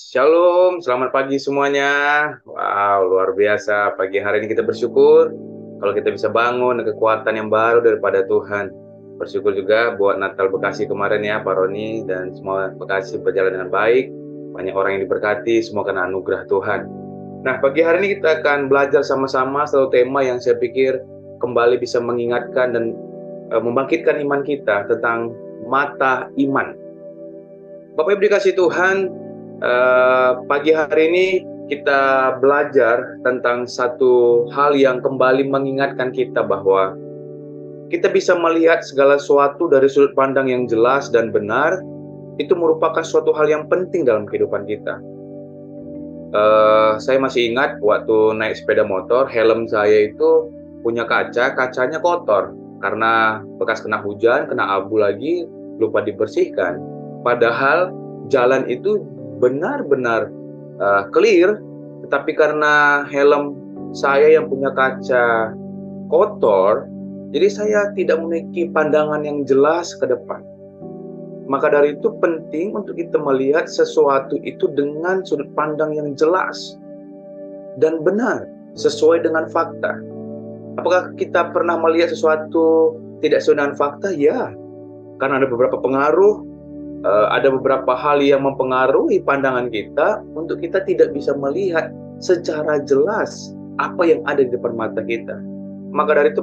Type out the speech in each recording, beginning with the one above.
Shalom, selamat pagi semuanya. Wow, luar biasa. Pagi hari ini kita bersyukur kalau kita bisa bangun dengan kekuatan yang baru daripada Tuhan. Bersyukur juga buat Natal Bekasi kemarin ya, Pak Roni, dan semua Bekasi berjalan dengan baik. Banyak orang yang diberkati, semua karena anugerah Tuhan. Nah, pagi hari ini kita akan belajar sama-sama satu tema yang saya pikir kembali bisa mengingatkan dan membangkitkan iman kita tentang mata iman. Bapak Ibu dikasih Tuhan, pagi hari ini kita belajar tentang satu hal yang kembali mengingatkan kita bahwa kita bisa melihat segala sesuatu dari sudut pandang yang jelas dan benar. Itu merupakan suatu hal yang penting dalam kehidupan kita. Saya masih ingat waktu naik sepeda motor, helm saya itu punya kacanya kotor karena bekas kena hujan, kena abu lagi, lupa dibersihkan. Padahal jalan itu benar-benar clear, tetapi karena helm saya yang punya kaca kotor, jadi saya tidak memiliki pandangan yang jelas ke depan. Maka dari itu penting untuk kita melihat sesuatu itu dengan sudut pandang yang jelas dan benar, sesuai dengan fakta. Apakah kita pernah melihat sesuatu tidak sesuai dengan fakta? Ya, karena ada beberapa pengaruh, ada beberapa hal yang mempengaruhi pandangan kita untuk kita tidak bisa melihat secara jelas apa yang ada di depan mata kita. Maka dari itu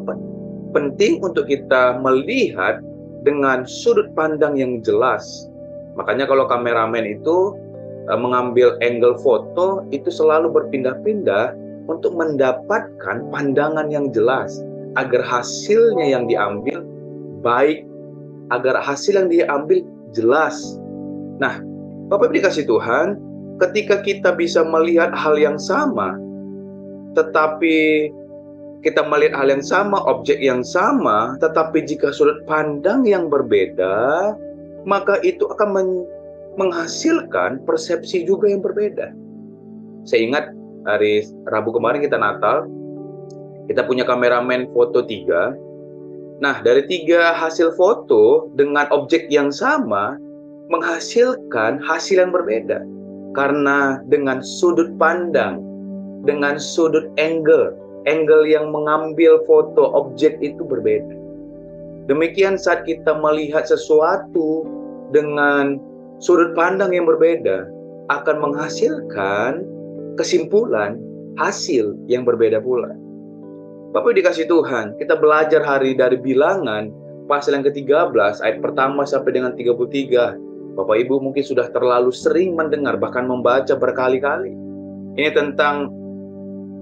penting untuk kita melihat dengan sudut pandang yang jelas. Makanya kalau kameramen itu mengambil angle foto itu selalu berpindah-pindah untuk mendapatkan pandangan yang jelas agar hasilnya yang diambil baik, agar hasil yang diambil jelas. Nah, Bapak Ibu dikasih Tuhan, ketika kita bisa melihat hal yang sama, tetapi kita melihat hal yang sama, objek yang sama, tetapi jika sudut pandang yang berbeda, maka itu akan menghasilkan persepsi juga yang berbeda. Saya ingat hari Rabu kemarin kita Natal, kita punya kameramen foto 3. Nah, dari 3 hasil foto dengan objek yang sama, menghasilkan hasil yang berbeda. Karena dengan sudut pandang, dengan sudut angle yang mengambil foto objek itu berbeda. Demikian saat kita melihat sesuatu dengan sudut pandang yang berbeda, akan menghasilkan kesimpulan hasil yang berbeda pula. Bapak dikasih Tuhan, kita belajar hari dari Bilangan pasal yang ke-13 ayat pertama sampai dengan 33. Bapak Ibu mungkin sudah terlalu sering mendengar bahkan membaca berkali-kali. Ini tentang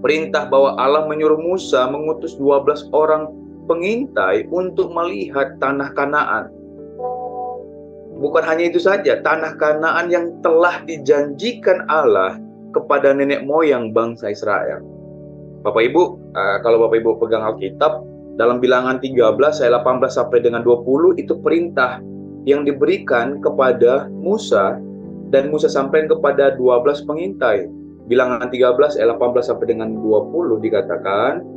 perintah bahwa Allah menyuruh Musa mengutus 12 orang pengintai untuk melihat tanah Kanaan. Bukan hanya itu saja, tanah Kanaan yang telah dijanjikan Allah kepada nenek moyang bangsa Israel. Bapak Ibu, kalau Bapak Ibu pegang Alkitab, dalam Bilangan 13 ayat 18 sampai dengan 20 itu perintah yang diberikan kepada Musa dan Musa sampaikan kepada 12 pengintai. Bilangan 13 ayat 18 sampai dengan 20 dikatakan,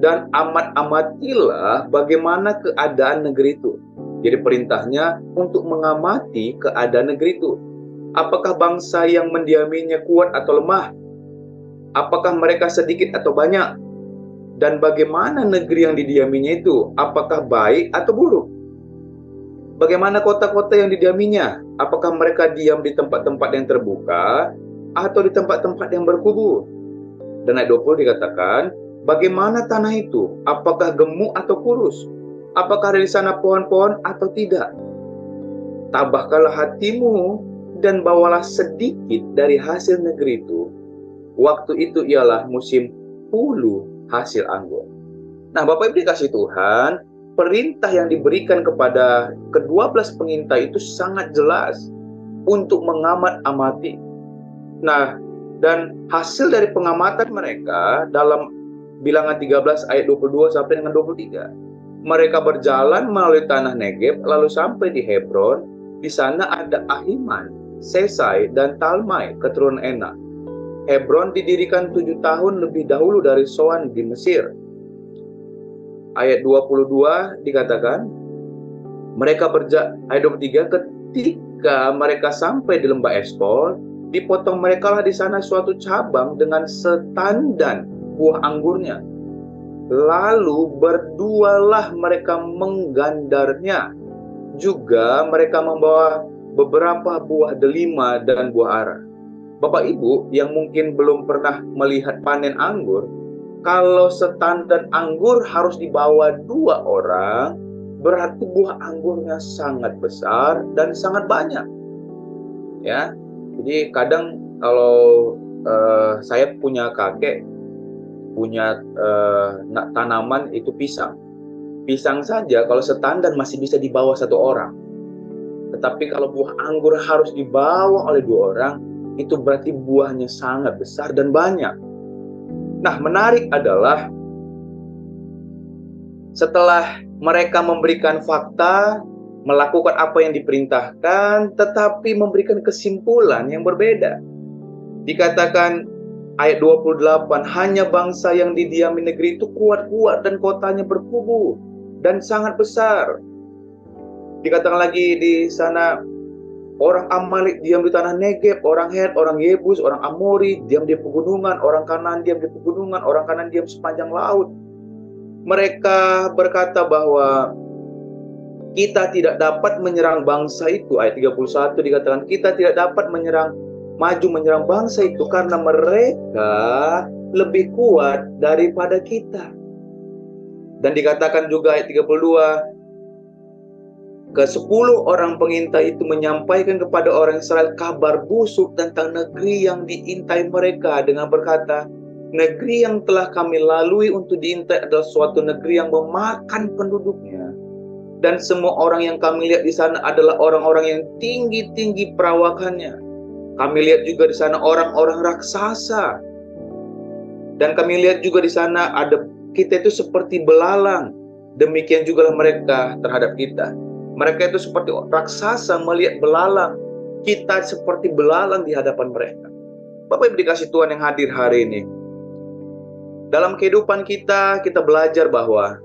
dan amatilah bagaimana keadaan negeri itu. Jadi perintahnya untuk mengamati keadaan negeri itu. Apakah bangsa yang mendiaminya kuat atau lemah? Apakah mereka sedikit atau banyak? Dan bagaimana negeri yang didiaminya itu? Apakah baik atau buruk? Bagaimana kota-kota yang didiaminya? Apakah mereka diam di tempat-tempat yang terbuka atau di tempat-tempat yang berkubu? Dan ayat 20 dikatakan, bagaimana tanah itu? Apakah gemuk atau kurus? Apakah ada di sana pohon-pohon atau tidak? Tabahkanlah hatimu dan bawalah sedikit dari hasil negeri itu. Waktu itu ialah musim hulu hasil anggur. Nah, Bapak Ibu dikasih Tuhan, perintah yang diberikan kepada ke-12 pengintai itu sangat jelas untuk mengamat-amati. Nah, dan hasil dari pengamatan mereka dalam Bilangan 13 ayat 22 sampai dengan 23. Mereka berjalan melalui tanah Negeb lalu sampai di Hebron. Di sana ada Ahiman, Sesai, dan Talmai, keturunan Enak. Hebron didirikan 7 tahun lebih dahulu dari Soan di Mesir. Ayat 22 dikatakan, ayat 23, ketika mereka sampai di lembah Eskol, Dipotong mereka lah di sana suatu cabang dengan setandan buah anggurnya. Lalu berdualah mereka menggandarnya. Juga mereka membawa beberapa buah delima dan buah ara. Bapak Ibu yang mungkin belum pernah melihat panen anggur, kalau setandan anggur harus dibawa 2 orang, berarti buah anggurnya sangat besar dan sangat banyak. Ya, jadi kadang kalau saya punya kakek punya tanaman itu pisang. Pisang saja kalau setandan masih bisa dibawa 1 orang. Tetapi kalau buah anggur harus dibawa oleh 2 orang, itu berarti buahnya sangat besar dan banyak. Nah, menarik adalah setelah mereka memberikan fakta, melakukan apa yang diperintahkan, tetapi memberikan kesimpulan yang berbeda. Dikatakan ayat 28, hanya bangsa yang didiami negeri itu kuat-kuat dan kotanya berkubu dan sangat besar. Dikatakan lagi di sana, orang Amalek diam di tanah Negeb, orang Het, orang Yebus, orang Amori diam di pegunungan, orang Kanaan diam di pegunungan, orang Kanaan diam sepanjang laut. Mereka berkata bahwa kita tidak dapat menyerang bangsa itu. Ayat 31 dikatakan kita tidak dapat maju menyerang bangsa itu karena mereka lebih kuat daripada kita. Dan dikatakan juga ayat 32, ke-10 orang pengintai itu menyampaikan kepada orang Israel kabar busuk tentang negeri yang diintai mereka dengan berkata, negeri yang telah kami lalui untuk diintai adalah suatu negeri yang memakan penduduknya. Dan semua orang yang kami lihat di sana adalah orang-orang yang tinggi-tinggi perawakannya. Kami lihat juga di sana orang-orang raksasa. Dan kami lihat juga di sana kita itu seperti belalang. Demikian juga mereka terhadap kita. Mereka itu seperti raksasa melihat belalang. Kita seperti belalang di hadapan mereka. Bapak Ibu dikasih Tuhan yang hadir hari ini. Dalam kehidupan kita belajar bahwa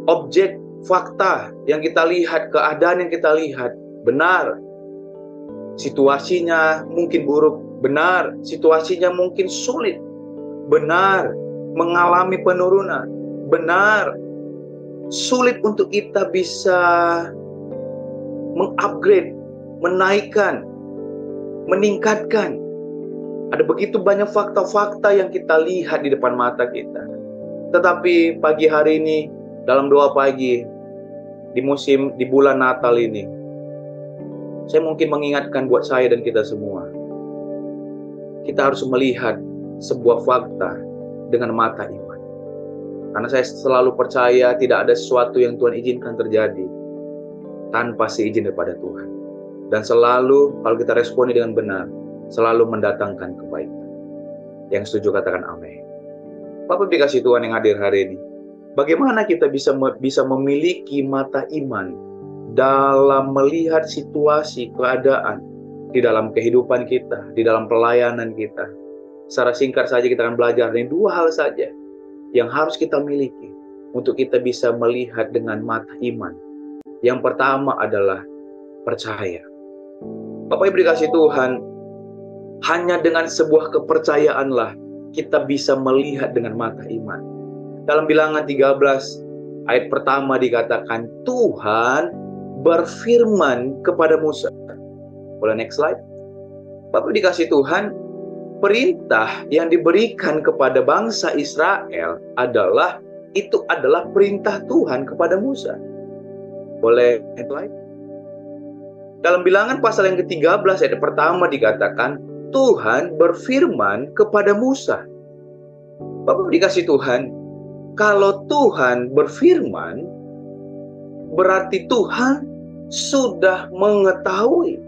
objek fakta yang kita lihat, keadaan yang kita lihat, benar. Situasinya mungkin buruk, benar. Situasinya mungkin sulit, benar. Mengalami penurunan, benar. Sulit untuk kita bisa mengupgrade, menaikkan, meningkatkan. Ada begitu banyak fakta-fakta yang kita lihat di depan mata kita. Tetapi pagi hari ini, dalam doa pagi, di bulan Natal ini, saya mungkin mengingatkan buat saya dan kita semua. Kita harus melihat sebuah fakta dengan mata iman. Karena saya selalu percaya tidak ada sesuatu yang Tuhan izinkan terjadi tanpa seizin daripada Tuhan. Dan selalu kalau kita responi dengan benar, selalu mendatangkan kebaikan. Yang setuju katakan amin. Bapak dikasih Tuhan yang hadir hari ini. Bagaimana kita bisa memiliki mata iman dalam melihat situasi, keadaan di dalam kehidupan kita, di dalam pelayanan kita. Secara singkat saja kita akan belajar dari 2 hal saja yang harus kita miliki untuk kita bisa melihat dengan mata iman. Yang pertama adalah percaya. Bapak Ibu dikasih Tuhan, hanya dengan sebuah kepercayaanlah kita bisa melihat dengan mata iman. Dalam Bilangan 13 ayat pertama dikatakan Tuhan berfirman kepada Musa. Boleh next slide? Bapak dikasih Tuhan, perintah yang diberikan kepada bangsa Israel adalah perintah Tuhan kepada Musa. Boleh next slide? Dalam Bilangan pasal yang ke-13 ayat pertama dikatakan Tuhan berfirman kepada Musa. Bapak dikasih Tuhan, kalau Tuhan berfirman, berarti Tuhan sudah mengetahui.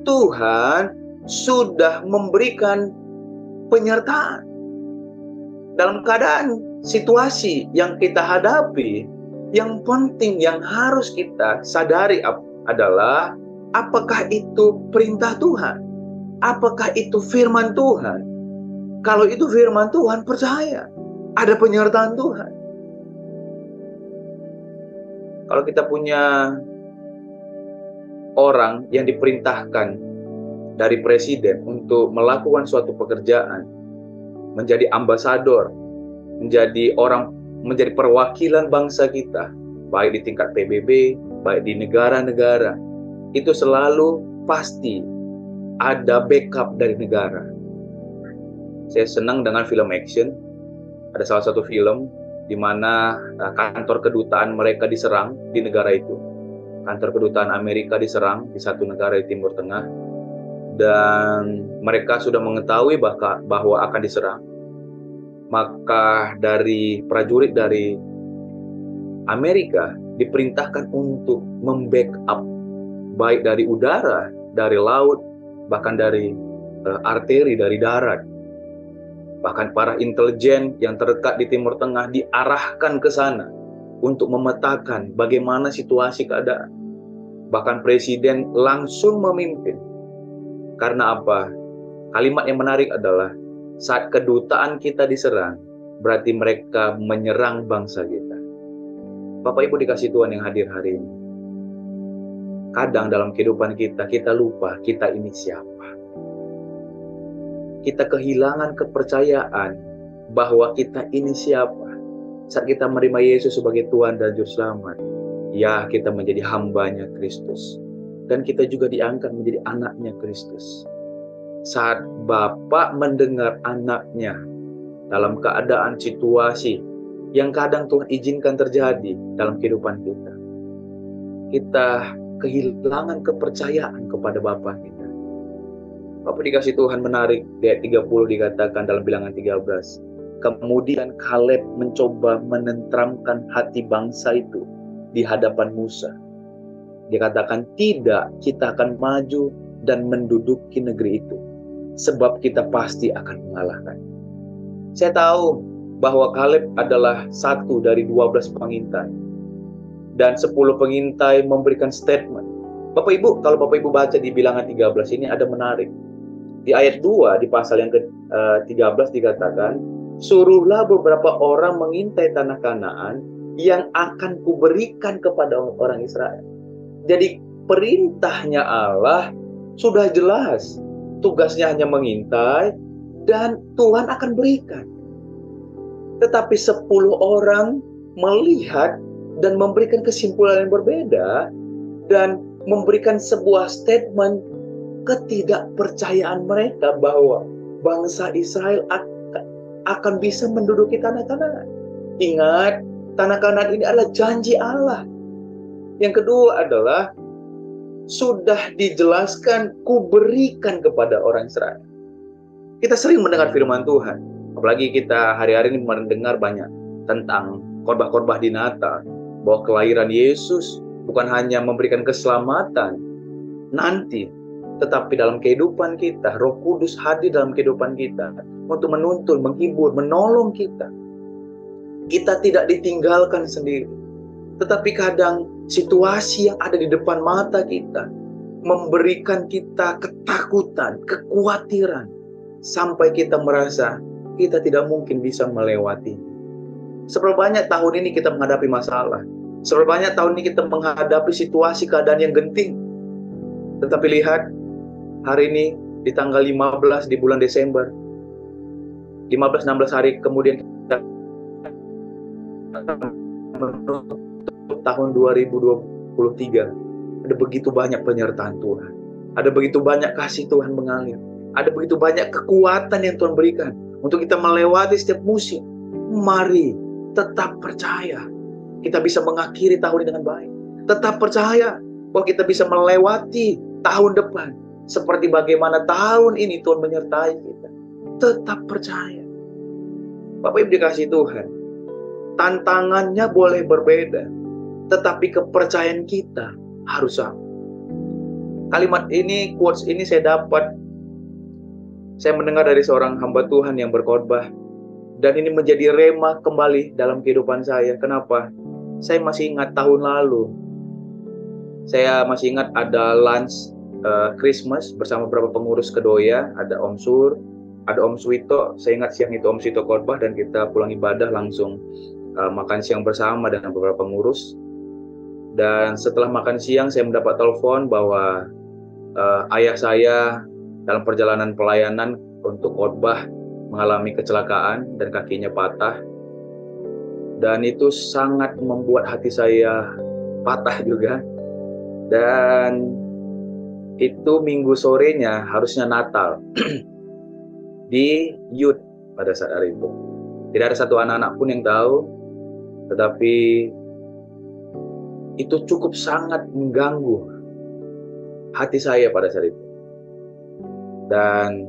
Tuhan sudah memberikan penyertaan. Dalam keadaan situasi yang kita hadapi, yang penting yang harus kita sadari adalah apakah itu perintah Tuhan? Apakah itu firman Tuhan? Kalau itu firman Tuhan, percaya. Ada penyertaan Tuhan. Kalau kita punya orang yang diperintahkan dari presiden untuk melakukan suatu pekerjaan, menjadi ambasador, menjadi perwakilan bangsa kita, baik di tingkat PBB, baik di negara-negara, itu selalu pasti ada backup dari negara. Saya senang dengan film action. Ada salah satu film di mana kantor kedutaan mereka diserang di negara itu. Kantor kedutaan Amerika diserang di satu negara di Timur Tengah. Dan mereka sudah mengetahui bahwa akan diserang. Maka dari prajurit dari Amerika diperintahkan untuk membackup, baik dari udara, dari laut, bahkan dari arteri, dari darat. Bahkan para intelijen yang terdekat di Timur Tengah diarahkan ke sana untuk memetakan bagaimana situasi keadaan. Bahkan presiden langsung memimpin. Karena apa? Kalimat yang menarik adalah, saat kedutaan kita diserang, berarti mereka menyerang bangsa kita. Bapak Ibu dikasih Tuhan yang hadir hari ini. Kadang dalam kehidupan kita, kita lupa kita ini siapa. Kita kehilangan kepercayaan bahwa kita ini siapa. Saat kita menerima Yesus sebagai Tuhan dan Juru Selamat, ya kita menjadi hambanya Kristus. Dan kita juga diangkat menjadi anaknya Kristus. Saat Bapak mendengar anaknya dalam keadaan situasi yang kadang Tuhan izinkan terjadi dalam kehidupan kita, kita kehilangan kepercayaan kepada Bapa kita. Bapak dikasih Tuhan menarik, di ayat 30 dikatakan dalam bilangan 13. Kemudian Kaleb mencoba menenteramkan hati bangsa itu di hadapan Musa. Dia katakan, tidak, kita akan maju dan menduduki negeri itu, sebab kita pasti akan mengalahkan. Saya tahu bahwa Kaleb adalah satu dari 12 pengintai. Dan 10 pengintai memberikan statement. Bapak Ibu, kalau Bapak Ibu baca di bilangan 13 ini ada menarik. Di ayat 2, di pasal yang ke-13 dikatakan, suruhlah beberapa orang mengintai tanah Kanaan yang akan kuberikan kepada orang Israel. Jadi perintahnya Allah sudah jelas. Tugasnya hanya mengintai dan Tuhan akan berikan. Tetapi 10 orang melihat dan memberikan kesimpulan yang berbeda dan memberikan sebuah statement ketidakpercayaan mereka bahwa bangsa Israel akan bisa menduduki tanah Kanaan. Ingat, tanah Kanaan ini adalah janji Allah. Yang kedua adalah sudah dijelaskan kuberikan kepada orang Israel. Kita sering mendengar firman Tuhan, apalagi kita hari-hari ini mendengar banyak tentang khotbah-khotbah di Natal, bahwa kelahiran Yesus bukan hanya memberikan keselamatan nanti, tetapi dalam kehidupan kita, Roh Kudus hadir dalam kehidupan kita untuk menuntun, menghibur, menolong kita. Kita tidak ditinggalkan sendiri. Tetapi kadang situasi yang ada di depan mata kita memberikan kita ketakutan, kekhawatiran, sampai kita merasa kita tidak mungkin bisa melewati. Seberapa banyak tahun ini kita menghadapi masalah. Seberapa banyak tahun ini kita menghadapi situasi keadaan yang genting. Tetapi lihat, hari ini di tanggal 15 di bulan Desember, 15-16 hari kemudian kita menutup tahun 2023. Ada begitu banyak penyertaan Tuhan. Ada begitu banyak kasih Tuhan mengalir. Ada begitu banyak kekuatan yang Tuhan berikan untuk kita melewati setiap musim. Mari tetap percaya kita bisa mengakhiri tahun ini dengan baik. Tetap percaya bahwa kita bisa melewati tahun depan seperti bagaimana tahun ini Tuhan menyertai kita. Tetap percaya. Bapak Ibu dikasih Tuhan, tantangannya boleh berbeda, tetapi kepercayaan kita harus sama. Kalimat ini, quotes ini saya mendengar dari seorang hamba Tuhan yang berkhotbah, dan ini menjadi rema kembali dalam kehidupan saya. Kenapa? Saya masih ingat tahun lalu, saya masih ingat ada lunch Christmas bersama beberapa pengurus Kedoya, ada Om Sur, ada Om Suwito. Saya ingat siang itu Om Suwito khotbah dan kita pulang ibadah langsung makan siang bersama dengan beberapa pengurus. Dan setelah makan siang saya mendapat telepon bahwa ayah saya dalam perjalanan pelayanan untuk khotbah mengalami kecelakaan dan kakinya patah. Dan itu sangat membuat hati saya patah juga. Dan itu minggu sorenya harusnya Natal di youth pada saat hari itu. Tidak ada satu anak-anak pun yang tahu, tetapi itu cukup sangat mengganggu hati saya pada saat itu. Dan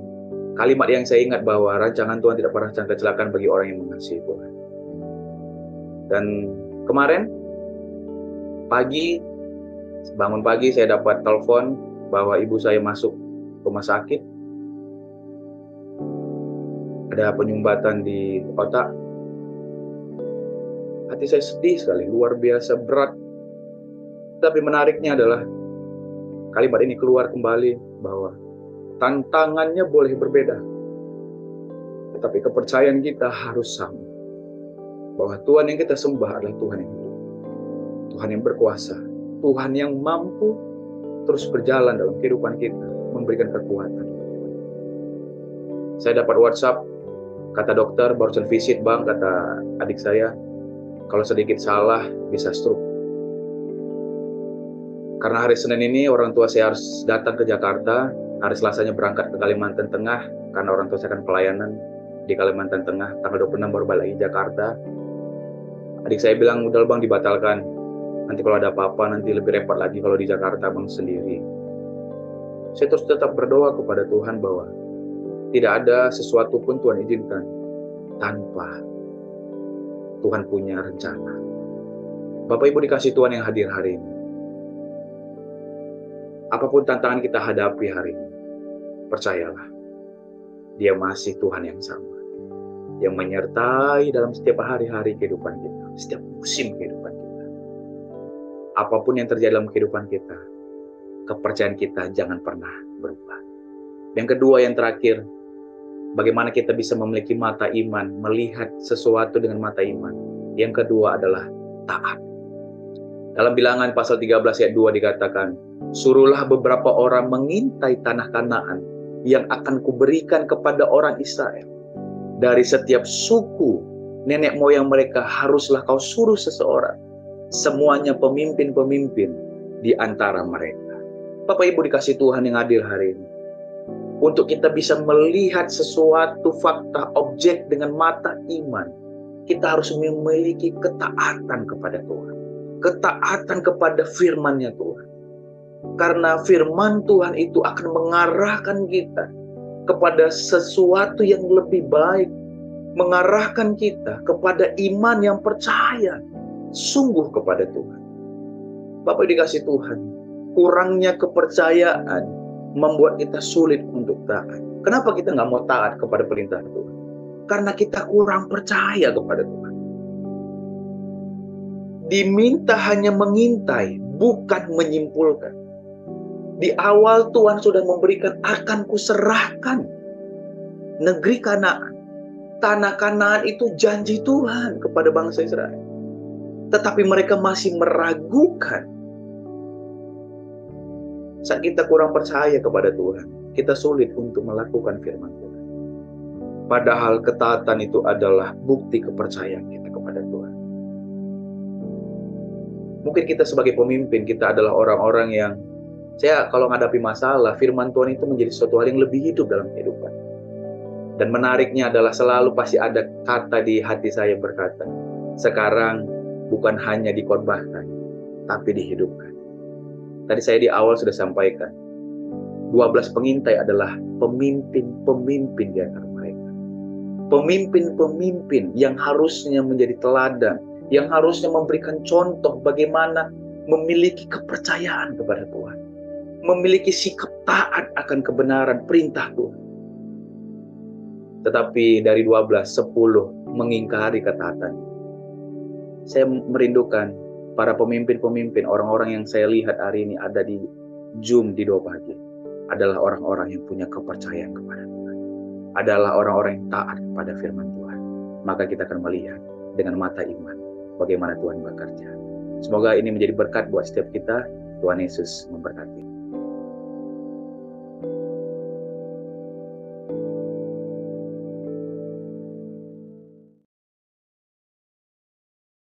kalimat yang saya ingat bahwa rancangan Tuhan tidak pernah kecelakaan bagi orang yang mengasihi Tuhan. Dan kemarin bangun pagi saya dapat telepon bahwa ibu saya masuk rumah sakit. Ada penyumbatan di otak. Hati saya sedih sekali, luar biasa berat. Tapi menariknya adalah kalimat ini keluar kembali bahwa tantangannya boleh berbeda, tetapi kepercayaan kita harus sama. Bahwa Tuhan yang kita sembah adalah Tuhan yang hidup, Tuhan yang berkuasa, Tuhan yang mampu terus berjalan dalam kehidupan kita, memberikan kekuatan. Saya dapat WhatsApp, kata dokter, barusan visit bang, kata adik saya, kalau sedikit salah bisa stroke. Karena hari Senin ini orang tua saya harus datang ke Jakarta, hari Selasanya berangkat ke Kalimantan Tengah, karena orang tua saya akan pelayanan di Kalimantan Tengah, tanggal 26 baru balik lagi Jakarta. Adik saya bilang, udah bang dibatalkan, nanti kalau ada apa-apa nanti lebih repot lagi kalau di Jakarta bang sendiri. Saya terus tetap berdoa kepada Tuhan bahwa tidak ada sesuatu pun Tuhan izinkan tanpa Tuhan punya rencana. Bapak Ibu dikasih Tuhan yang hadir hari ini, apapun tantangan kita hadapi hari ini, percayalah, Dia masih Tuhan yang sama, yang menyertai dalam setiap hari-hari kehidupan kita, setiap musim kehidupan kita. Apapun yang terjadi dalam kehidupan kita, kepercayaan kita jangan pernah berubah. Yang kedua, yang terakhir, bagaimana kita bisa memiliki mata iman, melihat sesuatu dengan mata iman. Yang kedua adalah taat. Dalam Bilangan pasal 13 ayat 2 dikatakan, suruhlah beberapa orang mengintai tanah Kanaan yang akan kuberikan kepada orang Israel. Dari setiap suku nenek moyang mereka haruslah kau suruh seseorang, semuanya pemimpin-pemimpin di antara mereka. Bapak Ibu dikasih Tuhan yang hadir hari ini, untuk kita bisa melihat sesuatu fakta objek dengan mata iman, kita harus memiliki ketaatan kepada Tuhan, ketaatan kepada firman-Nya Tuhan. Karena firman Tuhan itu akan mengarahkan kita kepada sesuatu yang lebih baik, mengarahkan kita kepada iman yang percaya sungguh kepada Tuhan. Bapak dikasih Tuhan, kurangnya kepercayaan membuat kita sulit untuk taat. Kenapa kita nggak mau taat kepada perintah Tuhan? Karena kita kurang percaya kepada Tuhan. Diminta hanya mengintai, bukan menyimpulkan. Di awal Tuhan sudah memberikan, akan kuserahkan negeri Kanaan. Tanah Kanaan itu janji Tuhan kepada bangsa Israel. Tetapi mereka masih meragukan. Saat kita kurang percaya kepada Tuhan, kita sulit untuk melakukan firman Tuhan. Padahal ketaatan itu adalah bukti kepercayaan kita kepada Tuhan. Mungkin kita sebagai pemimpin, kita adalah orang-orang yang, saya kalau menghadapi masalah, firman Tuhan itu menjadi sesuatu hal yang lebih hidup dalam kehidupan. Dan menariknya adalah selalu pasti ada kata di hati saya berkata, sekarang bukan hanya dikhotbahkan, tapi dihidupkan. Tadi saya di awal sudah sampaikan, 12 pengintai adalah pemimpin-pemimpin di antara mereka. Pemimpin-pemimpin yang harusnya menjadi teladan, yang harusnya memberikan contoh bagaimana memiliki kepercayaan kepada Tuhan, memiliki sikap taat akan kebenaran perintah Tuhan. Tetapi dari 12, 10 mengingkari ketaatan. Saya merindukan para pemimpin-pemimpin, orang-orang yang saya lihat hari ini ada di Zoom di 2 pagi, adalah orang-orang yang punya kepercayaan kepada Tuhan, adalah orang-orang yang taat kepada firman Tuhan. Maka kita akan melihat dengan mata iman bagaimana Tuhan bekerja. Semoga ini menjadi berkat buat setiap kita. Tuhan Yesus memberkati.